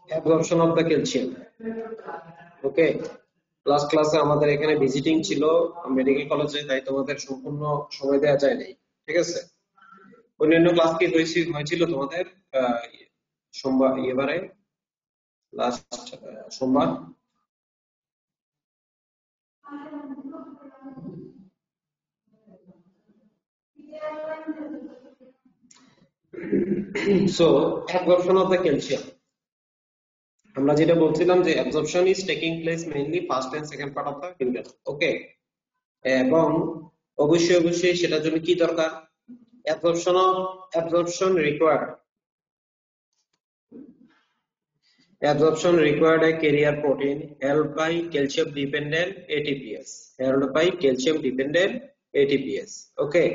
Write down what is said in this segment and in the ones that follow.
Absorption of the calcium. Okay, last ক্লাসে আমাদের এখানে ভিজিটিং ছিল মেডিকেল কলেজে, তাই তোমাদের সম্পূর্ণ সময় দেওয়া যায় নাই, ঠিক আছে। অন্যান্য ক্লাস কি হয়েছিল তোমাদের সোমবার, এবারে লাস্ট সোমবার? So absorption of the calcium, আমরা যেটা বলছিলাম যে absorption is taking place mainly first and second part of the finger. Okay, এবং অবশ্যই সেটার জন্য কি দরকার? Absorption required a carrier protein held by calcium dependent ATPase. Okay,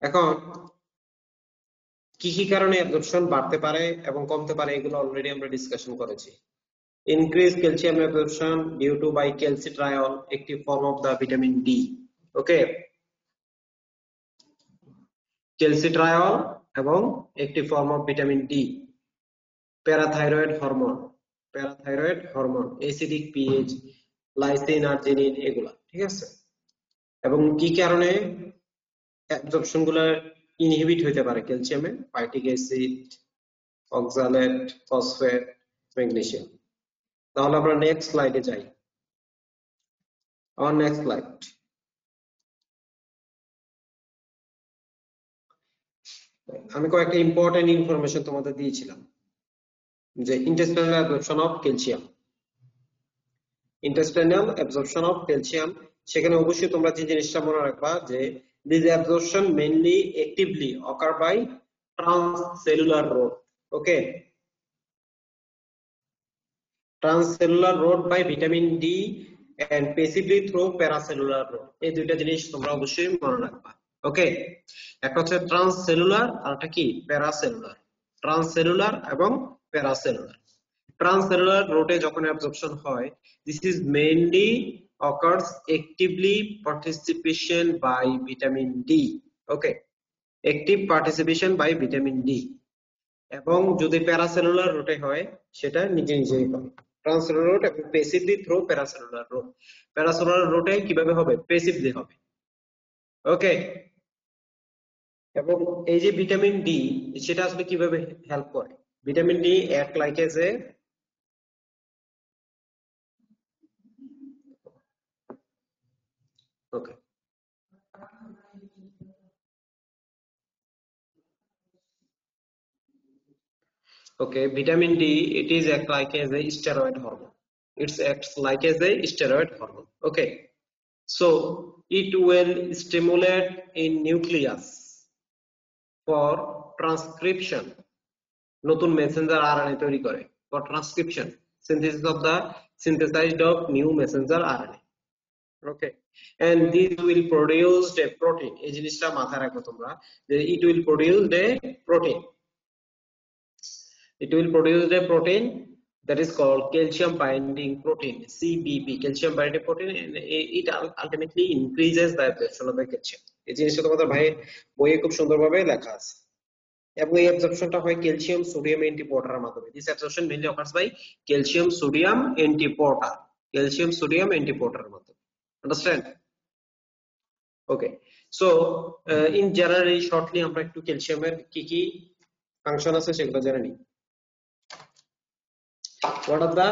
এখন কি কি কারণে অ্যাবজর্পশন বাড়তে পারে এবং কমতে পারে এগুলো অলরেডি আমরা ডিসকাশন করেছি। Increase calcium absorption due to by calcitriol, একটি form of the vitamin D. Okay, calcitriol এবং একটি form of vitamin D. Parathyroid hormone, acidic pH, lysine, arginine, এগুলা, ঠিক আছে। এবং কি কারণে অ্যাবজর্পশন গুলো ইনহিবিট হইতে পারে ক্যালসিয়ামে? Phytic acid, oxalate, phosphate, magnesium. তাহলে আমরা নেক্সট স্লাইডে যাই। আমার নেক্সট স্লাইড। আমি কয়েকটা ইম্পর্টেন্ট ইনফরমেশন তোমাদের দিয়েছিলাম যে ইন্টেস্টাইনাল অ্যাবজর্পশন অফ ক্যালসিয়াম, সেখানে অবশ্যই তোমরা যে জিনিসটা মনে রাখবা যে this absorption mainly actively occur by transcellular route. Okay, transcellular route by vitamin D and passively through paracellular route. এই দুইটা জিনিস তোমরা অবশ্যই মনে রাখবা। ওকে, একটা হচ্ছে ট্রান্সসেলুলার আর একটা কি প্যারাসেলুলার। ট্রান্সসেলুলার এবং প্যারাসেলুলার। ট্রান্সসেলুলার রোডে যখন অ্যাবজর্পশন হয়, this is mainly occurs actively participation by vitamin D. Okay, active participation by vitamin D. এবং যদি প্যারাসেলুলার রোডে হয় সেটা নিজেই হবে। ট্রান্সসেলুলার রোড এবং passively through paracellular road. Paracellular রোডে কিভাবে হবে? প্যাসিভলি হবে। ওকে, এবং এই যে ভিটামিন ডি, সেটা আসলে কিভাবে হেল্প করে? Vitamin D act like as a vitamin D, it is act like as a steroid hormone. It acts like as a steroid hormone. Okay, so it will stimulate in nucleus for transcription, নতুন Messenger RNA তৈরি করে, for transcription, synthesized of new messenger RNA. Okay, and this will produce a protein. এই জিনিসটা মাথায় রাখো তোমরা যে it will produce a protein. It will produce a protein that is called calcium binding protein, CBP, calcium binding protein, and it ultimately increases the absorption of the calcium. এই জিনিসটা তোমাদের ভাই বইয়ে খুব সুন্দরভাবে লেখা আছে। এবং এই অ্যাবজর্পশনটা হয় ক্যালসিয়াম সোডিয়াম অ্যান্টিপোর্টারের মাধ্যমে। This absorption mainly occurs by calcium sodium antiporter, মাধ্যমে। Understand? Okay, so in general, shortly আমরা একটু ক্যালসিয়ামের কি কি ফাংশন আছে সেগুলো জেনে নিই। What are the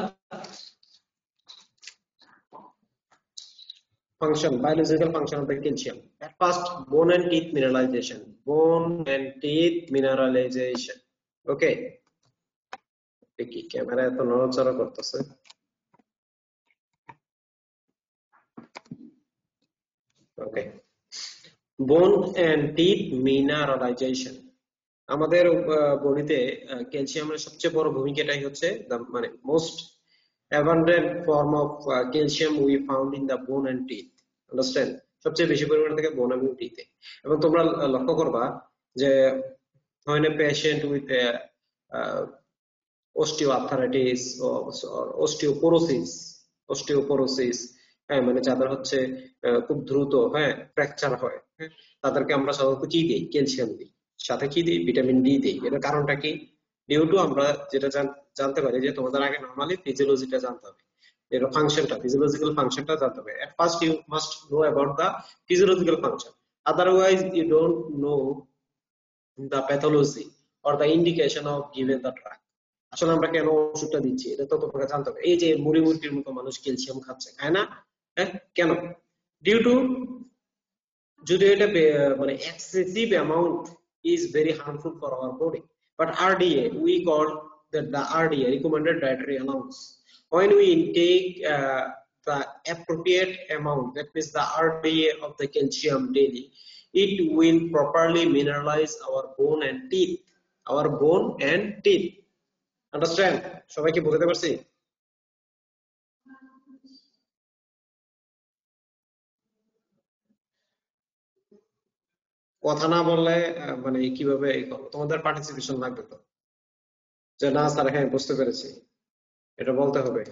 biological function of the calcium? At first, bone and teeth mineralization. Okay, দেখি ক্যামেরা এত নড়াচড়া করতেছে। Okay, bone and teeth mineralization. আমাদের বডিতে ক্যালসিয়ামের সবচেয়ে বড় ভূমিকাটাই হচ্ছে মানে most abundant form of calcium we found in the bone and teeth. Understand? সবচেয়ে বেশি পরিমাণে থাকে বোন এবং টিথে। এবং তোমরা লক্ষ্য করবা যে when a patient with osteoarthritis or osteoporosis, হ্যাঁ, মানে যাদের হচ্ছে খুব দ্রুত হ্যাঁ ফ্র্যাকচার হয়, হ্যাঁ, তাদেরকে আমরা সাধারণত কি দিই, ক্যালসিয়াম দিই, সাথে কি দিই, ভিটামিন ডি দিই। এর কারণটা কি, ডিউ টু আমরা যেটা জানতে পারি যে তোমাদের আগে নর্মালি ফিজিওলজিটা জানতে হবে, এর ফাংশনটা, ফিজিওলজিক্যাল ফাংশনটা জানতে হবে। At first you must know about the physiological function, otherwise you don't know the pathology or the indication of given the drug। আসলে আমরা কেন ওষুধটা দিচ্ছি এটা তো তোমাকে জানতে হবে। এই যে মুড়ি মুরগির মতো মানুষ ক্যালসিয়াম খাচ্ছে, খায় না? হ্যাঁ, কেন? ডিউ টু, যদি এটা মানে excessive amount is very harmful for our body, but RDA we call that the RDA recommended dietary allowance, when we intake the appropriate amount, that means the RDA of the calcium daily, it will properly mineralize our bone and teeth, our bone and teeth। Understand? সবাই কি বুঝতে পারছি? কথা না বললে মানে কিভাবে তোমাদের পার্টিসিপেশন লাগবে তো, যে না স্যার হ্যাঁ বুঝতে পেরেছি, এটা বলতে হবে।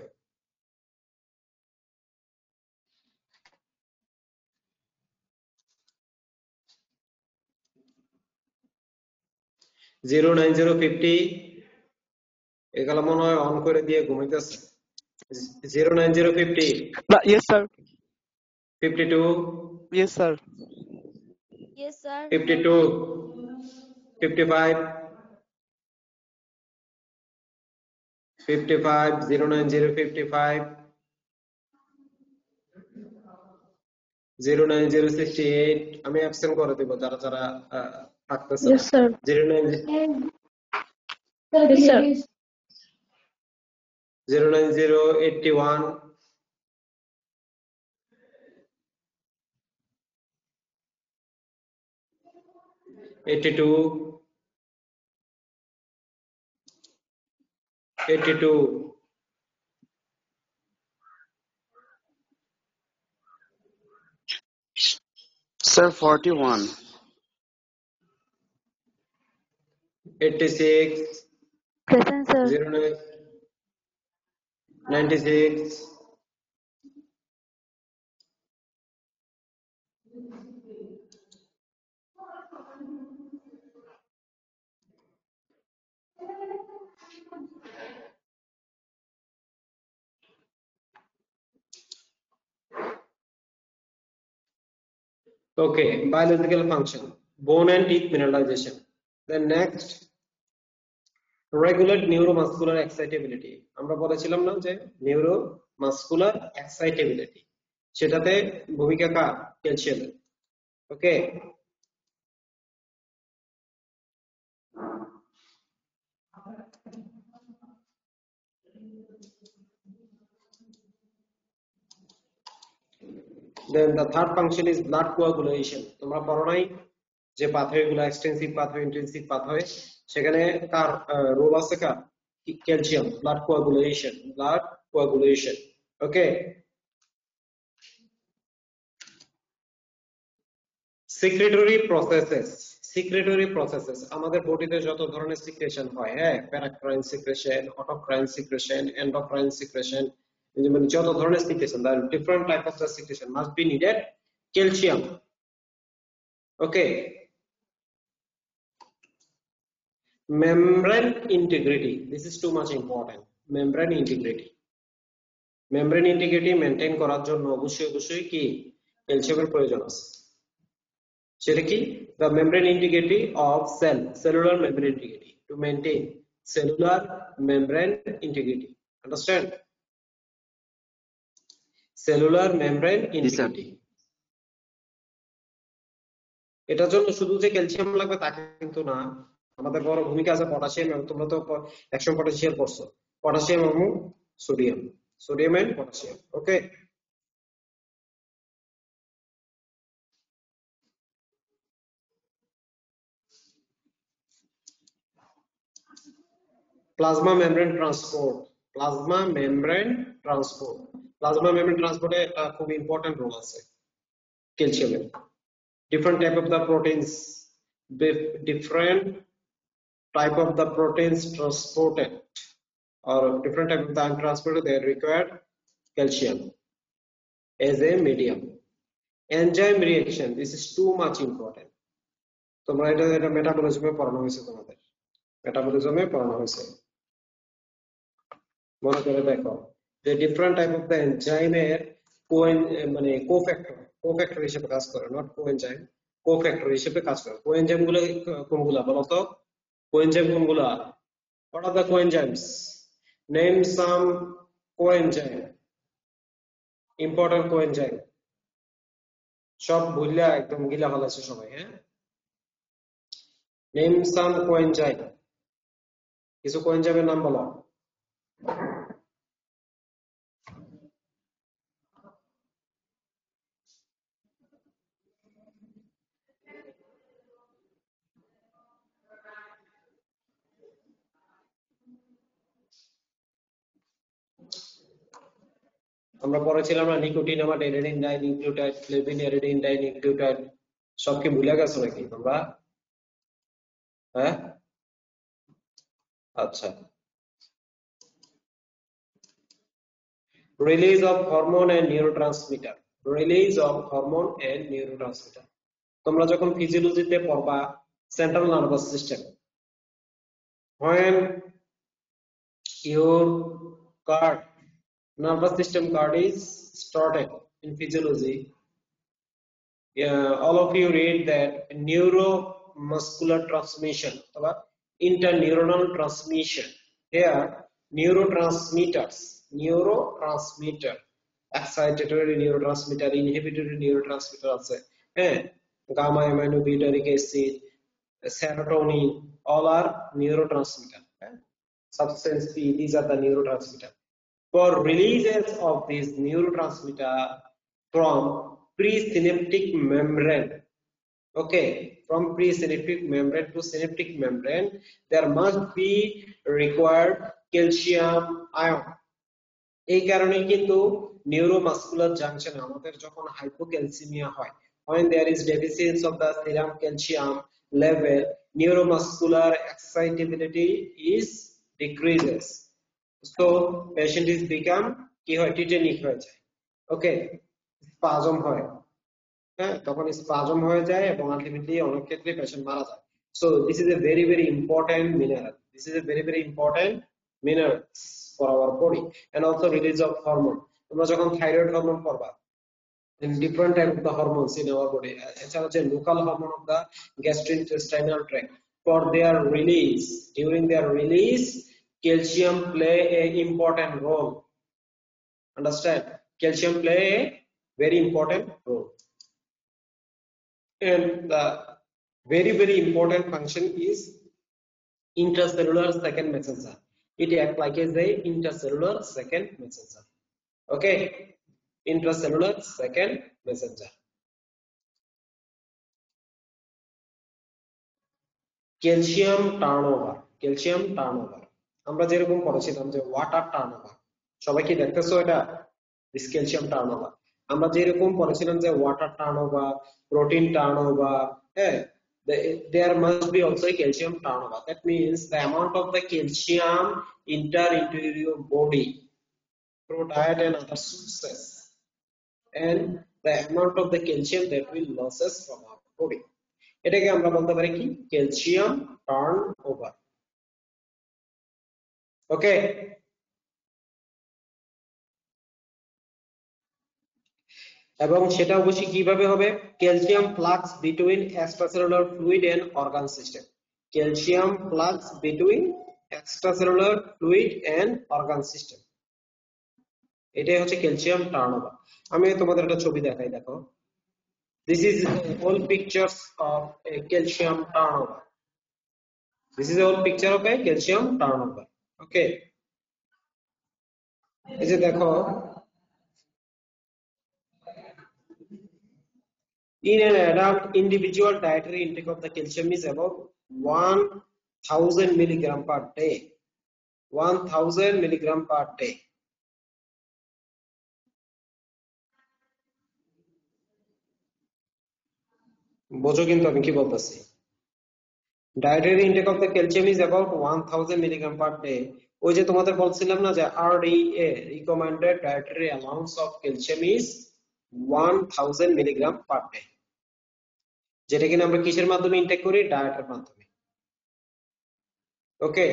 09050 এগুলো মনে হয় অন করে দিয়ে ঘুমাইতেছে। 09050 Yes, sir. 52 Yes, sir. Yes, sir. 52 55 55 09055 09068 আমি অ্যাবসেন্ট করে দিব যারা যারা থাকতেছে। Yes, sir. 090 Yes, sir. 09081 82 82 Sir, 41. 86 Present, sir. 09 96 Okay, biological function, bone and teeth mineralization. Then next, regulate neuromuscular excitability। আমরা বলেছিলাম না যে neuromuscular excitability, সেটাতে ভূমিকা কার, ক্যালসিয়ামের। ওকে, then the third function is blood coagulation। তোমরা পড়ো নাই যে পাথওয়ে গুলো, এক্সটেন্সিভ পাথওয়ে, ইন্টেনসিভ পাথওয়ে, সেখানে কার রোল আছে, কার, calcium, blood coagulation, blood coagulation. Okay, secretory processes, secretory processes আমাদের বডিতে যত ধরনের সিক্রেশন হয়, হ্যাঁ, paracrine secretion, autocrine secretion, endocrine secretion, মানে যত ধরনের secretion, the different type of the secretion must be needed calcium. Okay, membrane integrity, this is too much important। membrane integrity, membrane integrity maintain করার জন্য অবশ্যই কি ক্যালসিয়ামের প্রয়োজন আছে। সেটা কি, the membrane integrity of cell, cellular membrane integrity, to maintain cellular membrane integrity। Understand? cellular membrane integrity, এটার জন্য শুধু যে ক্যালসিয়াম লাগবে তা কিন্তু না, আমাদের বড় ভূমিকা আছে পটাশিয়াম, এবং তোমরা তো একশো পটাশিয়াম পড়ছো, পটাশিয়াম এবং sodium, sodium and potassium. Okay, plasma membrane transport, plasma membrane transport, plasma membrane ট্রান্সপোর্টে খুব ইম্পর্টেন্ট রোল আছে ক্যালসিয়ামের। different type of the proteins, different type of the proteins transported, or different type of the transported, they require calcium। as a medium. Enzyme reaction, this is too much important. তোমরা এটা মেটাবলিজমে পড়ানো হয়েছে, তোমাদের মেটাবলিজমে পড়ানো হয়েছে। মনে করে দেখো যে ডিফারেন্ট টাইপ অফ দ্য এনজাইমের মানে কোফ্যাক্টর হিসেবে কাজ করে, নট কোএনজাইম, কোফ্যাক্টর হিসেবে কাজ করে। কোএনজাইম গুলো কোনগুলা বলো তো? কোএনজাইম কোনগুলা? What are the coenzymes? Name some coenzyme, important coenzyme. সব ভুললা একদম গিলা ফেলাছে সবাই, হ্যাঁ? Name some coenzyme. কিছু কোএনজাইমের নাম বলো। আমরা পড়েছিলাম না nicotinamide, adenine dinucleotide, flavin, adenine dinucleotide, সব কি ভুলে গেছো নাকি তোমরা? হ্যাঁ, আচ্ছা। Release of hormone and neurotransmitter, release of hormone and neurotransmitter. তোমরা যখন ফিজিওলজিতে পড়বা central nervous system, when your card nervous system card is started in physiology, all of you read that neuromuscular transmission or interneuronal transmission. Here neurotransmitter, excitatory neurotransmitter, inhibitory neurotransmitter আছে, হ্যাঁ, gamma aminobutyric acid, serotonin, all are neurotransmitter. Substance P, these are the neurotransmitter. For releases of these neurotransmitter from presynaptic membrane, okay, from presynaptic membrane to synaptic membrane, there must be required calcium ion. এই কারণে কিন্তু neuromuscular জাংশনে আমাদের যখন hypocalcaemia হয়, when there is deficiency of the serum calcium level, neuromuscular excitability is decreases, so patient is become কি হয়, টিটেনিক হয়ে যায়, ওকে, স্পাজম হয়, হ্যাঁ, তখন স্পাজম হয়ে যায় এবং আলটিমেটলি অনেক ক্ষেত্রে পেশেন্ট মারা যায়। So this is a very very important mineral, this is a very very important mineral for our body and also release of hormone. তোমরা যখন থাইরয়েড হরমোন পড়বা, in different type of the hormones in our body, এছাড়া যে local hormone of the gastrointestinal tract, for their release, during their release calcium play a important role, understand, calcium play a very important role, and the very very important function is intracellular second messenger. It acts like as a intracellular second messenger, okay, intracellular second messenger. Calcium turnover, calcium turnover আমরা যেরকম পড়েছিলাম যে water turnover, সবাই কি দেখতেছো এটা? This calcium turnover আমরা যেরকম পড়েছিলাম যে ওয়াটার টার্নওভার, প্রোটিন টার্নওভার, হ্যাঁ, there must be also a calcium turnover. That means the amount of the calcium enter into your body through diet and other sources, and the amount of the calcium that will losses from our body, এটাকে আমরা বলতে পারি কি, calcium turn over, ওকে। এবং সেটা অবশ্যই কিভাবে হবে? Calcium flux between extracellular fluid and organ system, calcium flux between extracellular fluid and organ system, এটাই হচ্ছে ক্যালসিয়াম টার্নওভার। আমি তোমাদের একটা ছবি দেখাই, দেখো, this is all pictures of a calcium turnover, this is all picture of a calcium turnover, okay, এই যে দেখো, in an adult individual dietary intake of the calcium is about 1000 milligram per day, 1000 milligram per day. বোঝো কিন্তু আমি কি বলতেছি? dietary intake of the calcium is about 1000 milligram per day. ওই যে তোমাদের বলছিলাম না যে RDA, recommended dietary allowance of calcium is 1000 milligram per day, যেটা কিনা আমরা কিসের মাধ্যমে ইনটেক করি? ডায়েটের মাধ্যমে। ওকে,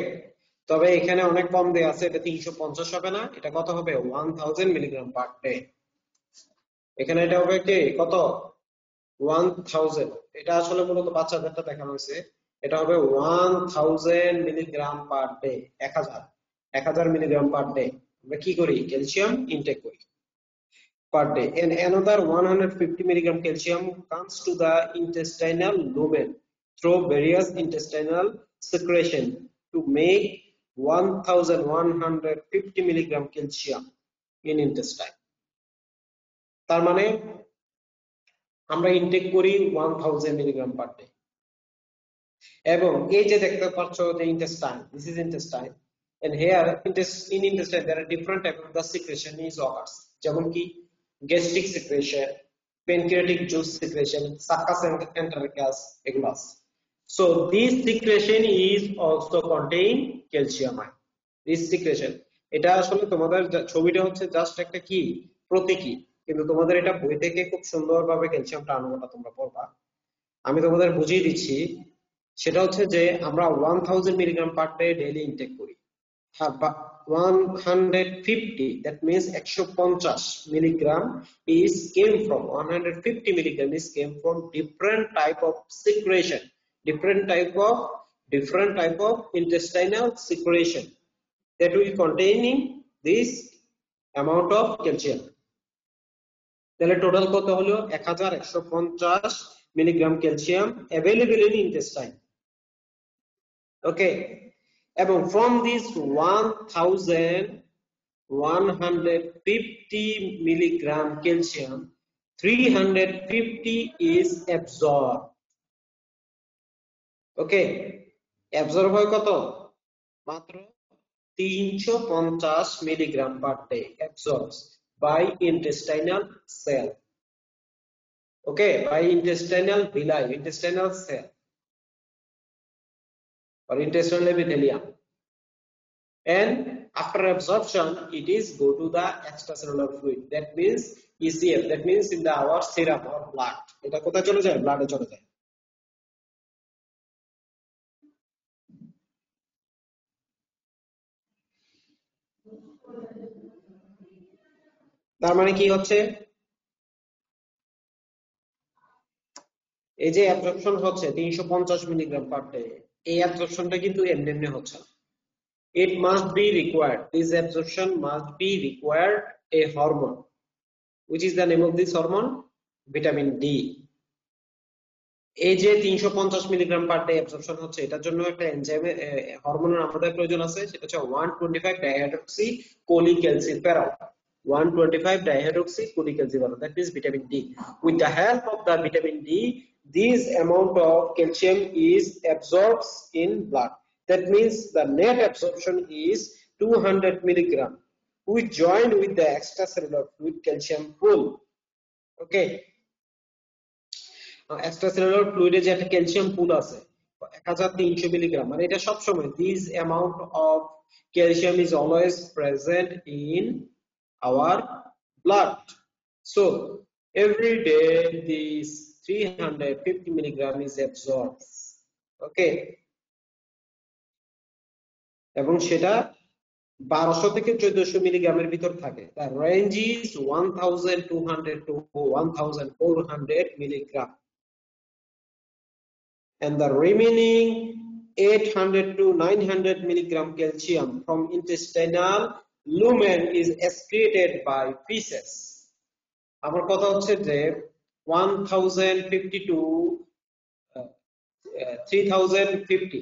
তবে এখানে অনেক কম দেয়া আছে, এটা 350 হবে না, এটা কত হবে? 1000 মিলিগ্রাম পার ডে। এখানে এটা হবে কি কত? 1000। এটা আসলে মূলত বাচ্চাদেরটা দেখানো হয়েছে। এটা হবে 1000 milligram per day, 1000 milligram per day আমরা কি করি? ক্যালসিয়াম ইনটেক করি per day, and another 150 milligram calcium comes to the intestinal lumen through various intestinal secretion to make 1150 milligram calcium in intestine. তার মানে আমরা ইনটেক করি 1000 মিলিগ্রাম পার ডে। এবং এই যে দেখতে পাচ্ছ যে intestine, this is intestine, and here in intestine there are different type of the secretion is occurs, যেমন কি gastric secretion, pancreatic juice secretion, succus entericus, এগুলো আছে। So this secretion is also contain calcium ion. This secretion, এটা আসলে তোমাদের ছবিটা হচ্ছে just একটা কি প্রতীকী, কিন্তু তোমাদের এটা বই থেকে খুব সুন্দরভাবে ক্যালসিয়ামটা আনুগতা তোমরা পড়বা। আমি তোমাদের বুঝিয়ে দিচ্ছি, সেটা হচ্ছে যে আমরা 1000 milligram per day daily intake করি। 150, that means 150 milligram is came from 150 milligram is came from different type of secretion, different type of intestinal secretion that will containing this amount of calcium. তাহলে total কত হলো? 1150 milligram calcium available in intestine. Okay, এবং from this 1150 milligram calcium, 350 is absorbed. Okay, absorb হয় কত? মাত্র 350 milligram per day absorbs by intestinal cell. Okay, by intestinal villi, intestinal cell or intestinal epithelium, and after absorption it is go to the extracellular fluid, that means ECF, that means in the our serum or blood. এটা কোথায় চলে যায়? ব্লাডে চলে যায়। তার মানে কি হচ্ছে? এই যে অ্যাবজর্পশন হচ্ছে 350 মিলিগ্রাম পার ডে, এই অ্যাবজর্পশনটা কিন্তু এমনি এমনি হচ্ছে না। It must be required, this absorption must be required a hormone, which is the name of this hormone? Vitamin D. এই যে 350 মিলিগ্রাম পার ডে অ্যাবজর্পশন হচ্ছে, এটার জন্য একটা এনজাইমের হরমোনের আমাদের প্রয়োজন আছে, সেটা হচ্ছে 125 dihydroxy কোলিক্যালসিফেরল, 125 dihydroxy কোলিক্যালসিফেরল, that means vitamin D. With the help of the vitamin D, this amount of calcium is absorbed in blood. That means the net absorption is 200 milligram, which joined with the extracellular fluid calcium pool. Okay, extracellular fluid যে একটা calcium পুল আছে 1300 milligram, মানে এটা সব সময় this amount of calcium is always present in our blood. So every day this 350 milligram is absorbed. Okay, এবং সেটা 1200 থেকে 1400 মিলিগ্রামের ভিতর থাকে। The range is 1200 to 1400 milligram, and the remaining 800 to 900 milligram calcium from intestinal lumen is excreted by feces. আমার কথা হচ্ছে যে 1050 to 3050,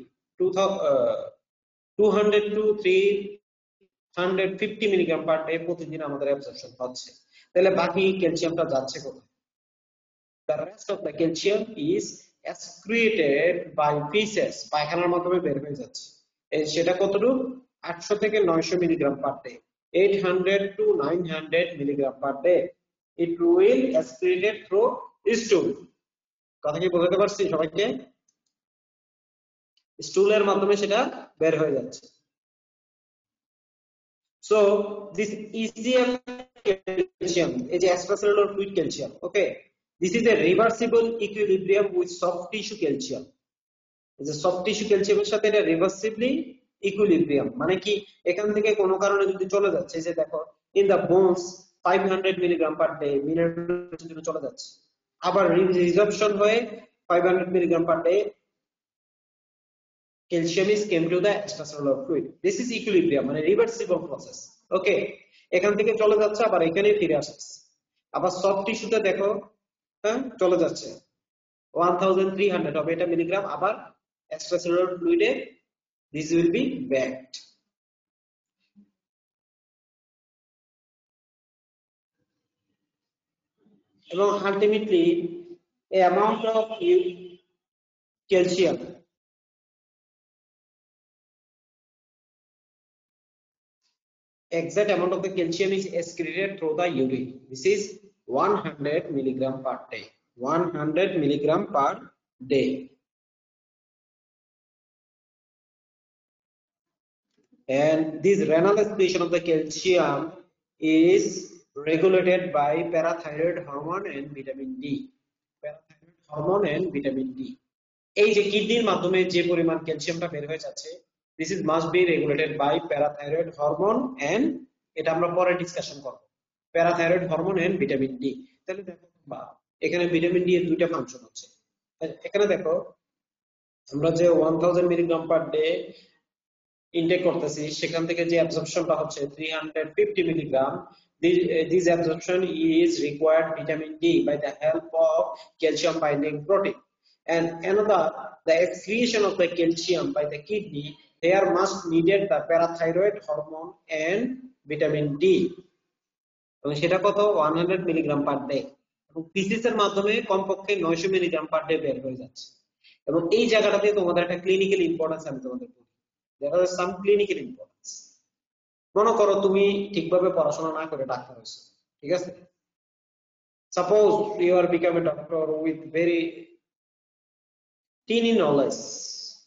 200 to 350 milligram per day প্রতিদিন আমাদের অ্যাবজর্পশন হচ্ছে। তাহলে বাকি ক্যালসিয়ামটা যাচ্ছে কোথায়? The rest of the calcium is excreted by feces, পায়খানার মাধ্যমে বের হয়ে যাচ্ছে। সেটা কতটুকু? 800 থেকে 900 milligram per day, 800 to 900 milligram per day. It will excreted through stool. কথা কি বোঝাতে পারছি সবাইকে? স্টুলের মাধ্যমে সেটা বের হয়ে যাচ্ছে। So this ECF calcium, এই যে extracellular fluid calcium, okay, this is a reversible equilibrium with soft tissue calcium. এই যে soft tissue calcium এর সাথে এটা reversibly equilibrium, মানে কি এখান থেকে কোনো কারণে যদি চলে যাচ্ছে, এই যে দেখো in the bones 500 milligram per day mineral চলে যাচ্ছে, আবার resorption হয়ে 500 milligram per day calcium is came to the extracellular fluid. This is equilibrium, মানে reversible process. ওকে, এখান থেকে চলে যাচ্ছে আবার এখানে ফিরে আসছে। আবার সফট টিস্যুতে দেখো, হ্যাঁ চলে যাচ্ছে 1300 হবে এটা মিলিগ্রাম, আবার extracellular fluid A this will be back. এবং ultimately a amount of calcium exact amount of the calcium is excreted through the urine. This is 100 milligram per day. 100 milligram per day. And this renal excretion of the calcium is regulated by parathyroid hormone and vitamin D. Parathyroid hormone and vitamin D. এই যে কিডনির মাধ্যমে যে পরিমাণ ক্যালসিয়ামটা বের হয়ে যাচ্ছে, this is must be regulated by parathyroid hormone and এটা আমরা পরে ডিসকাশন করব, parathyroid hormone and vitamin D. তাহলে দেখো বা এখানে ভিটামিন ডি এর দুইটা ফাংশন হচ্ছে। এখানে দেখো আমরা যে 1000 মিলিগ্রাম পার ডে ইনটেক করতেছি, সেখান থেকে যে অ্যাবজর্পশনটা হচ্ছে 350 milligram. This absorption is required vitamin D by the help of calcium binding protein. And another, the excretion of the calcium by the kidney, here must needed the parathyroid hormone and vitamin D. এবং সেটা কত 100 milligram per day, এবং ফিসিস এর মাধ্যমে কমপক্ষে 900 milligram per day বের হয়ে যাচ্ছে। এবং এই জায়গাটাতে তোমাদের একটা ক্লিনিক্যাল ইম্পর্টেন্স আমি তোমাদের বলি, দেখা যাচ্ছে সাম ক্লিনিক্যাল ইম্পর্টেন্স। মনে করো তুমি ঠিকভাবে পড়াশোনা না করে ডাক্তার হয়েছো, ঠিক আছে, suppose you are become a doctor with very teeny knowledge,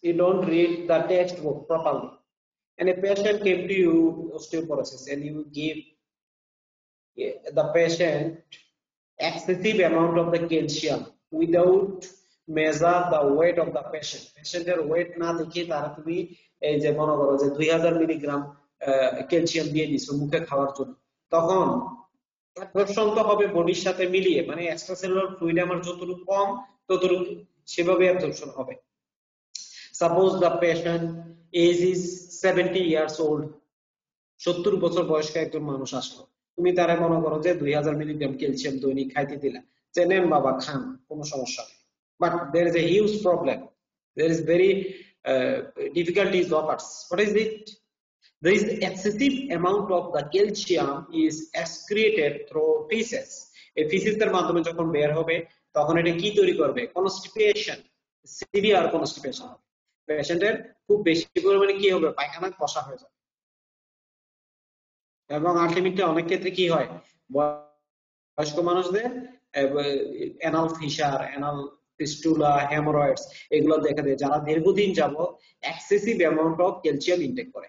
you don't read the textbook properly, and a patient came to you osteoporosis and you give the patient excessive amount of the calcium without measure the weight of the patient. Patienteর weight না দেখে তারা তুমি এই যে মনে করো যে 2000 milligram calcium দিয়ে দিছো মুখে খাওয়ার জন্য, তখন অ্যাবজর্পশন তো হবে বডির সাথে মিলিয়ে, মানে এক্সট্রাসেলুলার ফ্লুইড আমার যতটুকু কম ততটুকু সেভাবে অ্যাবজর্পশন হবে। Suppose the patient age is 70 years old, 70 বছর বয়স্ক একজন মানুষ আসলো, তুমি তারা মনে করো যে 2000 মিলিগ্রাম ক্যালসিয়াম দৈনিক খাইতে দিলা, যে নেন বাবা খান, কোনো সমস্যা নেই। But there is a huge problem, there is very difficulties occurs. What is it? There is excessive amount of the calcium is excreted through feces. এই ফিসিসের মাধ্যমে যখন বের হবে তখন এটা কি তৈরি করবে? কনস্টিপেশন, সিভিয়ার কনস্টিপেশন হবে। পেশেন্টের খুব বেশি পরিমাণে কি হবে? পায়খানা কষা হয়ে যাবে। এবং আলটিমেটলি অনেক ক্ষেত্রে কি হয়, বয়স্ক মানুষদের anal fissure, anal fistula, haemorrhoids এগুলো দেখা দেয় যারা দীর্ঘদিন যাবত excessive amount of calcium intake করে।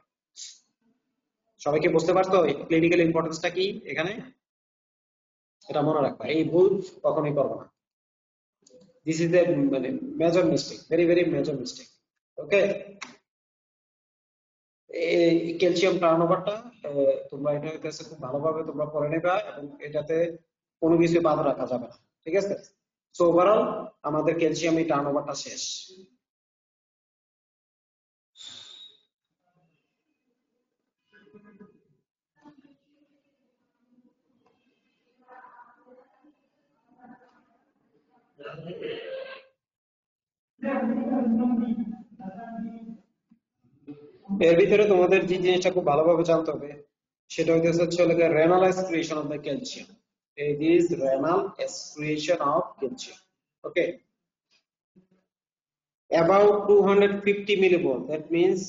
সবাইকে বুঝতে পারতো ক্লিনিক্যাল ইম্পর্টেন্সটা কি এখানে? এটা মনে রাখবা, এই ভুল কখনোই করবো না। দিস ইজ এ মানে major mistake, very very major mistake. Okay, এই ক্যালসিয়াম টার্নওভারটা তোমরা এটা হইতেছে খুব ভালোভাবে তোমরা পড়ে নেবা এবং এটাতে কোনো কিছু বাদ রাখা যাবে না, ঠিক আছে? সো ওভারঅল আমাদের ক্যালসিয়াম এই টার্নওভারটা শেষ। এর ভিতরে তোমাদের যে জিনিসটা খুব ভালোভাবে জানতে হবে সেটা হচ্ছে renal excretion of the calcium. It is renal excretion of calcium. Okay, about 250 millimole, that means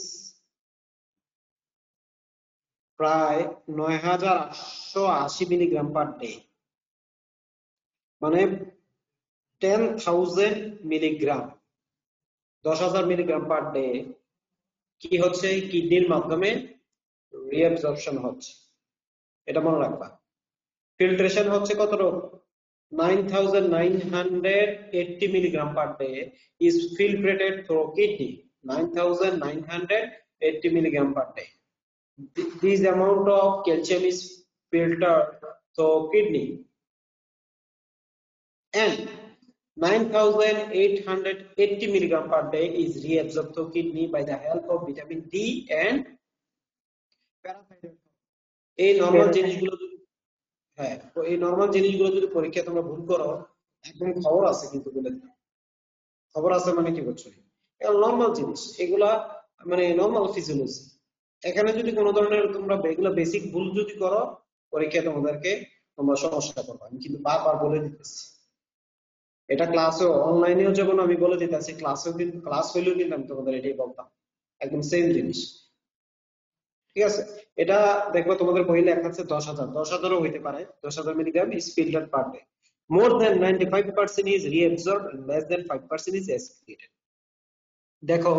প্রায় 9880 মিলিগ্রাম পার ডে, মানে 10,000 মিলিগ্রাম, 10,000 মিলিগ্রাম পার ডে কি হচ্ছে? কিডনির মাধ্যমে রিঅ্যাবজর্পশন হচ্ছে, এটা মনে রাখবা। ফিল্ট্রেশন হচ্ছে কতটুকু 9980 milligram per day is filtrated through kidney 9980 milligram per day. This amount of calcium is filtered through kidney and 9880 milligram per day is reabsorbed through kidney by the help of vitamin D and parathyroid. এই normal জিনিসগুলো হ্যাঁ, তো এই normal জিনিসগুলো যদি পরীক্ষায় তোমরা ভুল করো একদম খবর আছে কিন্তু বলে দিলাম। খবর আছে মানে কি বলছো? এটা নরমাল জিনিস, এগুলা মানে নরমাল ফিজিওলজি। এখানে যদি কোনো ধরনের তোমরা এগুলো বেসিক ভুল যদি করো পরীক্ষায় তোমাদেরকে তোমরা সমস্যা করবে। আমি কিন্তু বারবার বলে দিতেছি, এটা ক্লাসেও অনলাইনেও যেমন আমি বলে দিতেছি, ক্লাসেও কিন্তু ক্লাস হইলেও কিন্তু আমি তোমাদের এটাই বলতাম, একদম সেম জিনিস। ঠিক আছে, এটা দেখবে তোমাদের বইয়ে লেখা আছে 10,000ও হইতে পারে। 10,000 milligram is filtered per day. More than 95% is reabsorbed and less than 5% is excreted. দেখো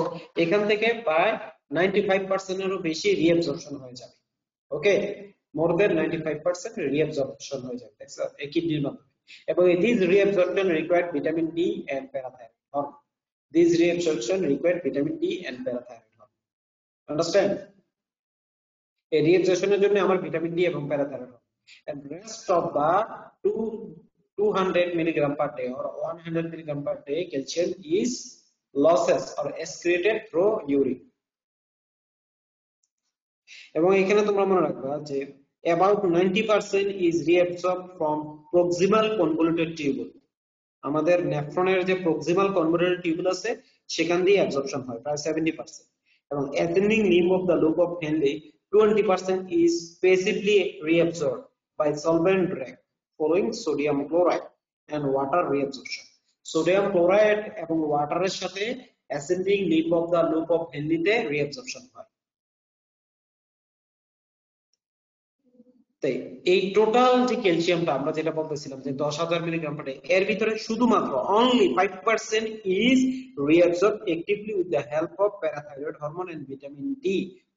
এখান থেকে প্রায় 95% এরও বেশি রিঅ্যাবজর্পশন হয়ে যাবে। ওকে, মোর দেন 95% রিঅ্যাবজর্পশন হয়ে যাবে এই কিডনির মাধ্যমে। এবং this reabsorption required vitamin D and parathyroid hormone. This reabsorption required vitamin D and parathyroid hormone. Understand? এই রিঅ্যাবজর্পশনের জন্য আমার ভিটামিন ডি এবং parathyroid hormone. And rest of the 200 milligram per day or 100 milligram per day calcium is losses or excreted through urine. এবং এখানে তোমরা মনে রাখবা যে about 90% is reabsorbed from proximal convoluted tubule. আমাদের নেফ্রনের যে proximal convoluted tubule আছে সেখান দিয়ে অ্যাবজর্পশন হয় প্রায় 70%। এবং ascending limb of the loop of Henle 20% is passively reabsorbed by solvent drag following sodium chloride and water reabsorption. Sodium chloride এবং ওয়াটারের সাথে ascending limb of the loop of Henle তে reabsorption হয়। তাই এই টোটাল যে ক্যালসিয়ামটা আমরা যেটা বলতেছিলাম যে 10,000 মিলিগ্রাম পার ডে, এর ভিতরে শুধুমাত্র only 5% is reabsorbed actively with the help of parathyroid hormone and vitamin D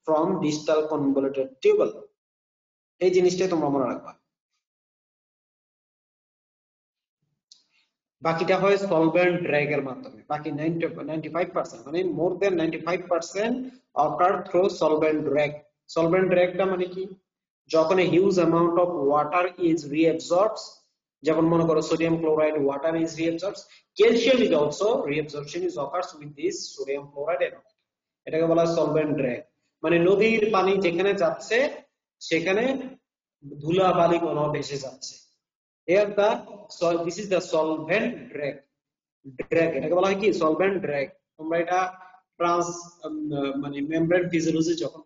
from distal convoluted tubule. এই জিনিসটাই তোমরা মনে রাখবা। বাকিটা হয় সলভেন্ট ড্র্যাগ এর মাধ্যমে। বাকি 95% মানে মোর দেন 95% occur through solvent drag. Solvent dragটা মানে কি? যখন a huge amount of water is reabsorbed, যেমন মনে করো sodium chloride water is reabsorbed, calcium is also reabsorption is occurs with this sodium chloride and water. এটাকে বলা হয় solvent drag। মানে নদীর পানি যেখানে যাচ্ছে সেখানে ধুলা বালি কোনো ভেসে যাচ্ছে। Here this is the solvent drag. এটাকে বলা হয় কি solvent drag। তোমরা এটা মানে মেমব্রেন ফিজিওলজি যখন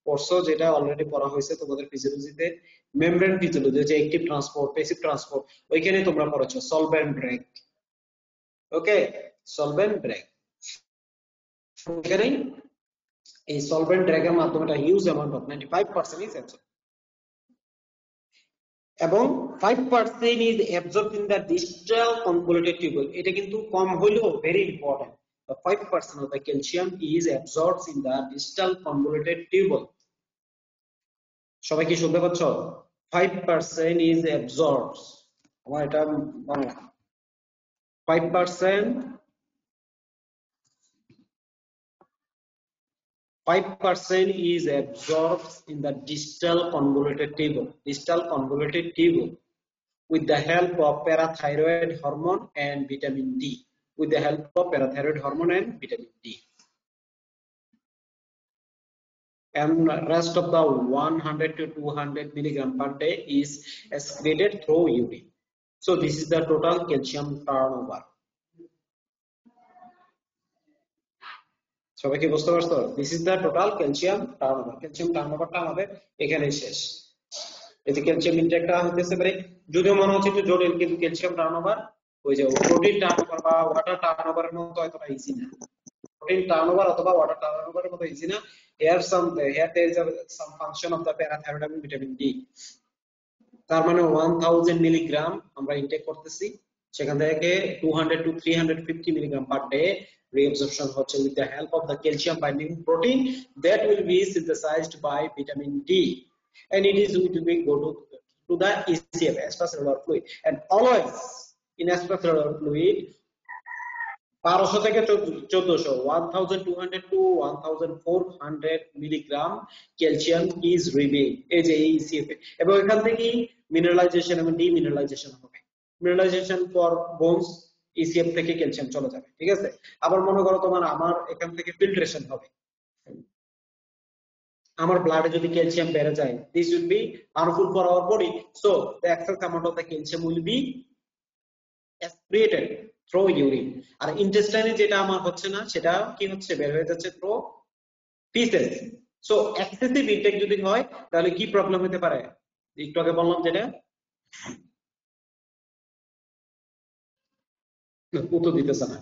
পড়ছো, যেটা অলরেডি পড়া হয়েছে তোমাদের ফিজিওলজিতে, মেমব্রেন ফিজিওলজি যে অ্যাক্টিভ ট্রান্সপোর্ট প্যাসিভ ট্রান্সপোর্ট, ওইখানে তোমরা পড়েছো solvent drag। ওকে, solvent drag। এখানে এই solvent drag এর মাধ্যমে একটা huge amount of 95% is absorbed এবং 5% is absorbed in the distal convoluted tubule. এটা কিন্তু কম হলেও very important. 5% of the calcium is absorbed in the distal convoluted tubule. সবাই কি শুনতে পাচ্ছ? 5% is absorbed। আমার এটা Bangla 5% is absorbed in the distal convoluted tubule with the help of parathyroid hormone and vitamin D. With the help of parathyroid hormone and vitamin D. And rest of the 100 to 200 milligram per day is excreted through urine. So this is the total calcium turnover. সবাই কি বুঝতে পারছো? This is the total calcium turnover. Calcium টার্নওভারটা আমাদের এখানেই শেষ। এতে calcium ইনটেকটা হতেছে পারে যদিও মনে হচ্ছে একটু জটিল, কিন্তু ক্যালসিয়াম টার্নওভার ওই যে প্রোটিন টার্নওভার বা ওয়াটার টার্নওভারের মতো এতটা ইজি না। protein turnover অথবা water turnover এর মতো ইজি না। here there is some function of the parathyroid and vitamin D। তার মানে 1000 মিলিগ্রাম আমরা ইনটেক করতেছি, সেখান থেকে 200 to 350 milligram per day reabsorption হচ্ছে with the help of the calcium binding protein that will be synthesized by vitamin D and it is going to be go to to the ECF, extracellular fluid, and always in extracellular fluid 1200 থেকে 1400 1200 to 1400 milligram calcium is remain, এই যে ECF এবং এখান থেকে মিনারেলাইজেশন এবং ডিমিনারেলাইজেশন হবে। মিনারেলাইজেশন for bones, ECF থেকে calcium চলে যাবে, ঠিক আছে। আবার মনে করো তোমার আমার এখান থেকে ফিল্ট্রেশন হবে, আমার ব্লাডে যদি ক্যালসিয়াম বেড়ে যায়, this will be harmful for our body, so the excess amount of the calcium will be excreted through urine, আর ইন্টেস্টাইনে যেটা আমার হচ্ছে না সেটা কি হচ্ছে, বের হয়ে যাচ্ছে through faeces. So excessive intake যদি হয় তাহলে কি প্রবলেম হতে পারে, একটু আগে বললাম যেটা, উত্তর দিতেছে না।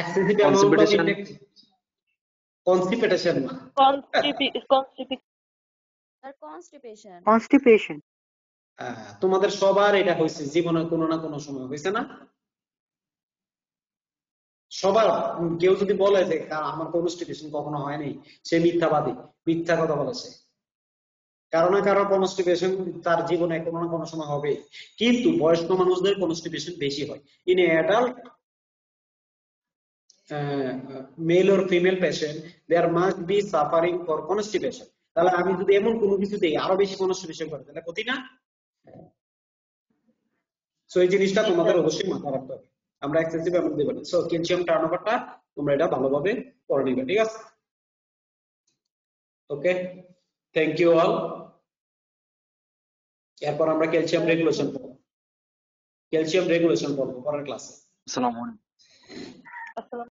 Excessive amount of intake, constipation না, Constipation. তোমাদের সবার এটা হয়েছে জীবনে কোনো না কোনো সময়, হয়েছে না? সবার, কেউ যদি বলে যে আমার কনস্টিপেশন কখনো হয়নি, সে মিথ্যাবাদী, মিথ্যা কথা বলেছে। কারো না কারো কনস্টিপেশন তার জীবনে কোনো না কোনো সময় হবে, কিন্তু বয়স্ক মানুষদের কনস্টিপেশন বেশি হয়। In adult male or female patient there must be suffering for constipation. তাহলে আমি যদি এমন কোনো কিছু দেই আরো বেশি কনস্টিপেশন করে, তাহলে ক্ষতি না? সো এই জিনিসটা তোমাদের অবশ্যই মাথায় রাখতে হবে, আমরা এক্সেসিভ অ্যামাউন্ট দেব না। সো ক্যালসিয়াম টার্নওভারটা তোমরা এটা ভালোভাবে পড়ে নিবে, ঠিক আছে? ওকে, থ্যাংক ইউ অল। এরপর আমরা ক্যালসিয়াম রেগুলেশন পড়ব, ক্যালসিয়াম রেগুলেশন পড়ব পরের ক্লাসে। আসসালামু আলাইকুম।